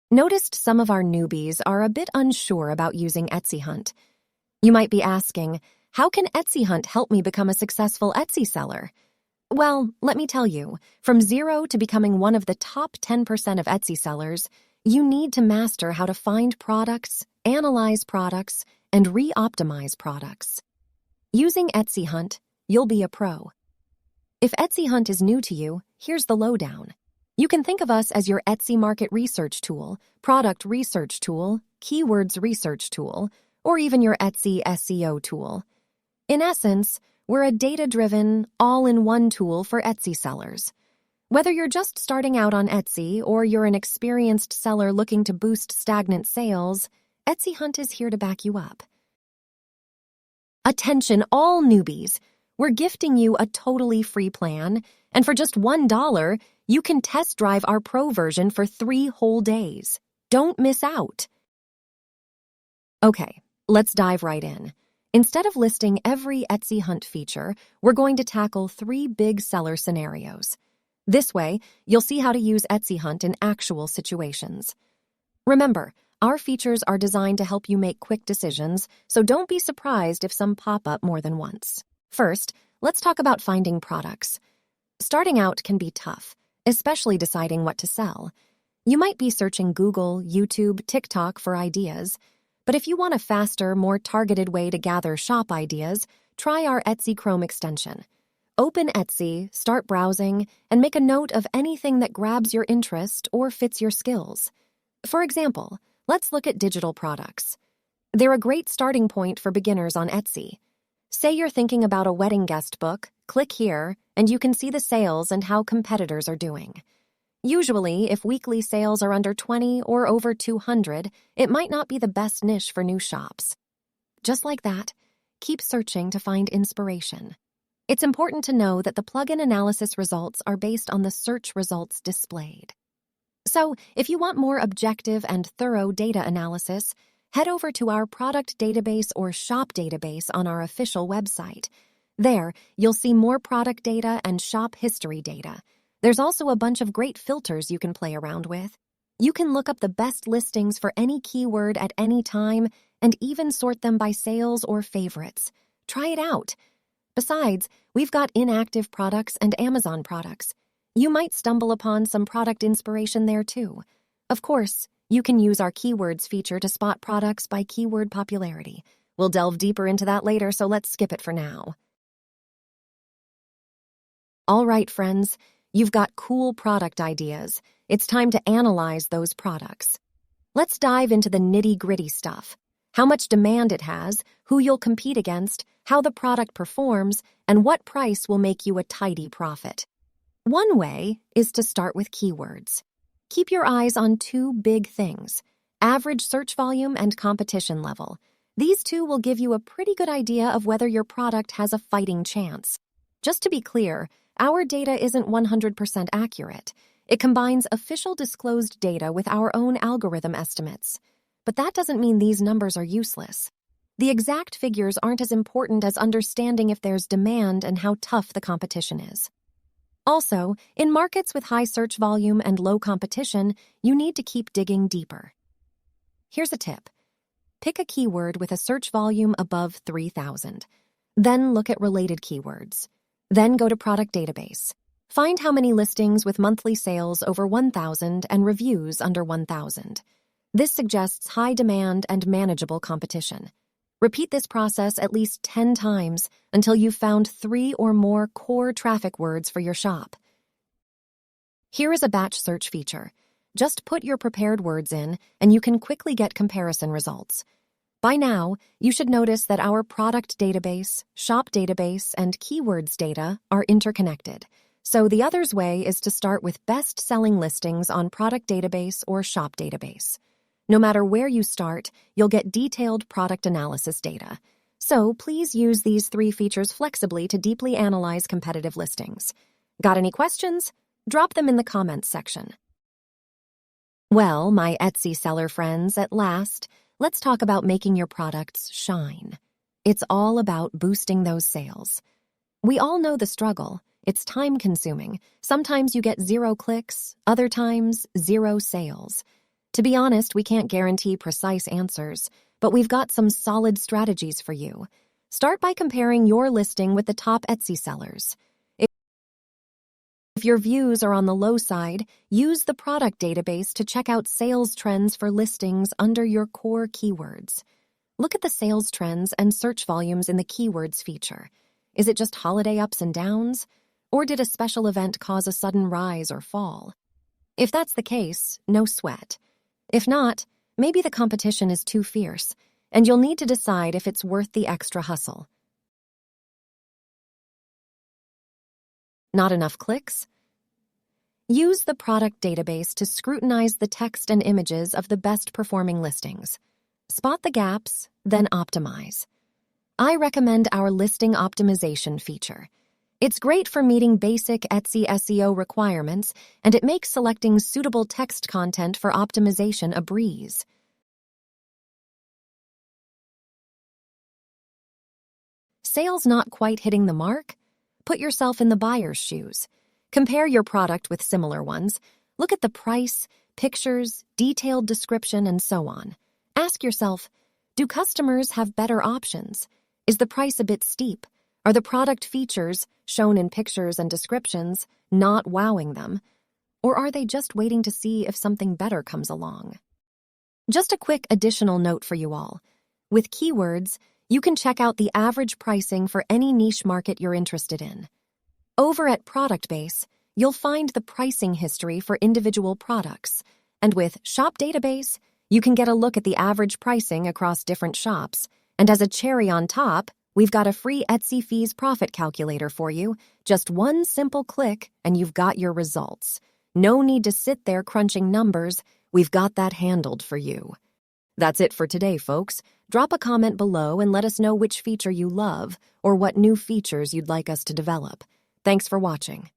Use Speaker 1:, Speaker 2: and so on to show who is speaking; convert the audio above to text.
Speaker 1: Noticed some of our newbies are a bit unsure about using Etsy Hunt. You might be asking, how can Etsy Hunt help me become a successful Etsy seller? Well, let me tell you, from zero to becoming one of the top 10% of Etsy sellers, you need to master how to find products, analyze products, and re-optimize products. Using Etsy Hunt, you'll be a pro. If Etsy Hunt is new to you, here's the lowdown. You can think of us as your Etsy market research tool, product research tool, keywords research tool, or even your Etsy SEO tool. In essence, we're a data-driven, all-in-one tool for Etsy sellers. Whether you're just starting out on Etsy or you're an experienced seller looking to boost stagnant sales, Etsy Hunt is here to back you up. Attention, all newbies! We're gifting you a totally free plan, and for just $1, you can test drive our pro version for 3 whole days. Don't miss out. Okay, let's dive right in. Instead of listing every Etsy Hunt feature, we're going to tackle 3 big seller scenarios. This way, you'll see how to use Etsy Hunt in actual situations. Remember, our features are designed to help you make quick decisions, so don't be surprised if some pop up more than once. First, let's talk about finding products. Starting out can be tough, especially deciding what to sell. You might be searching Google, YouTube, TikTok for ideas, but if you want a faster, more targeted way to gather shop ideas, try our Etsy Chrome extension. Open Etsy, start browsing, and make a note of anything that grabs your interest or fits your skills. For example, let's look at digital products. They're a great starting point for beginners on Etsy. Say you're thinking about a wedding guest book, click here, and you can see the sales and how competitors are doing. Usually, if weekly sales are under 20 or over 200, it might not be the best niche for new shops. Just like that, keep searching to find inspiration. It's important to know that the plugin analysis results are based on the search results displayed. So, if you want more objective and thorough data analysis, head over to our product database or shop database on our official website. There, you'll see more product data and shop history data. There's also a bunch of great filters you can play around with. You can look up the best listings for any keyword at any time and even sort them by sales or favorites. Try it out. Besides, we've got inactive products and Amazon products. You might stumble upon some product inspiration there too. Of course, you can use our keywords feature to spot products by keyword popularity. We'll delve deeper into that later, so let's skip it for now. All right, friends, you've got cool product ideas. It's time to analyze those products. Let's dive into the nitty-gritty stuff. How much demand it has, who you'll compete against, how the product performs, and what price will make you a tidy profit. One way is to start with keywords. Keep your eyes on 2 big things: average search volume and competition level. These 2 will give you a pretty good idea of whether your product has a fighting chance. Just to be clear, our data isn't 100% accurate. It combines official disclosed data with our own algorithm estimates. But that doesn't mean these numbers are useless. The exact figures aren't as important as understanding if there's demand and how tough the competition is. Also, in markets with high search volume and low competition, you need to keep digging deeper. Here's a tip. Pick a keyword with a search volume above 3,000. Then look at related keywords. Then go to product database. Find how many listings with monthly sales over 1,000 and reviews under 1,000. This suggests high demand and manageable competition. Repeat this process at least 10 times until you've found 3 or more core traffic words for your shop. Here is a batch search feature. Just put your prepared words in, and you can quickly get comparison results. By now, you should notice that our product database, shop database, and keywords data are interconnected. So the other's way is to start with best-selling listings on product database or shop database. No matter where you start, you'll get detailed product analysis data. So please use these 3 features flexibly to deeply analyze competitive listings. Got any questions? Drop them in the comments section. Well, my Etsy seller friends, at last, let's talk about making your products shine. It's all about boosting those sales. We all know the struggle. It's time-consuming. Sometimes you get 0 clicks, other times 0 sales. To be honest, we can't guarantee precise answers, but we've got some solid strategies for you. Start by comparing your listing with the top Etsy sellers. If your views are on the low side, use the product database to check out sales trends for listings under your core keywords. Look at the sales trends and search volumes in the keywords feature. Is it just holiday ups and downs? Or did a special event cause a sudden rise or fall? If that's the case, no sweat. If not, maybe the competition is too fierce, and you'll need to decide if it's worth the extra hustle. Not enough clicks? Use the product database to scrutinize the text and images of the best performing listings. Spot the gaps, then optimize. I recommend our listing optimization feature. It's great for meeting basic Etsy SEO requirements, and it makes selecting suitable text content for optimization a breeze. Sales not quite hitting the mark? Put yourself in the buyer's shoes. Compare your product with similar ones. Look at the price, pictures, detailed description, and so on. Ask yourself, do customers have better options? Is the price a bit steep? Are the product features, shown in pictures and descriptions, not wowing them? Or are they just waiting to see if something better comes along? Just a quick additional note for you all. With keywords, you can check out the average pricing for any niche market you're interested in. Over at Product Base, you'll find the pricing history for individual products, and with Shop Database, you can get a look at the average pricing across different shops. And as a cherry on top, we've got a free Etsy Fees profit calculator for you. Just one simple click, and you've got your results. No need to sit there crunching numbers. We've got that handled for you. That's it for today, folks. Drop a comment below and let us know which feature you love or what new features you'd like us to develop. Thanks for watching.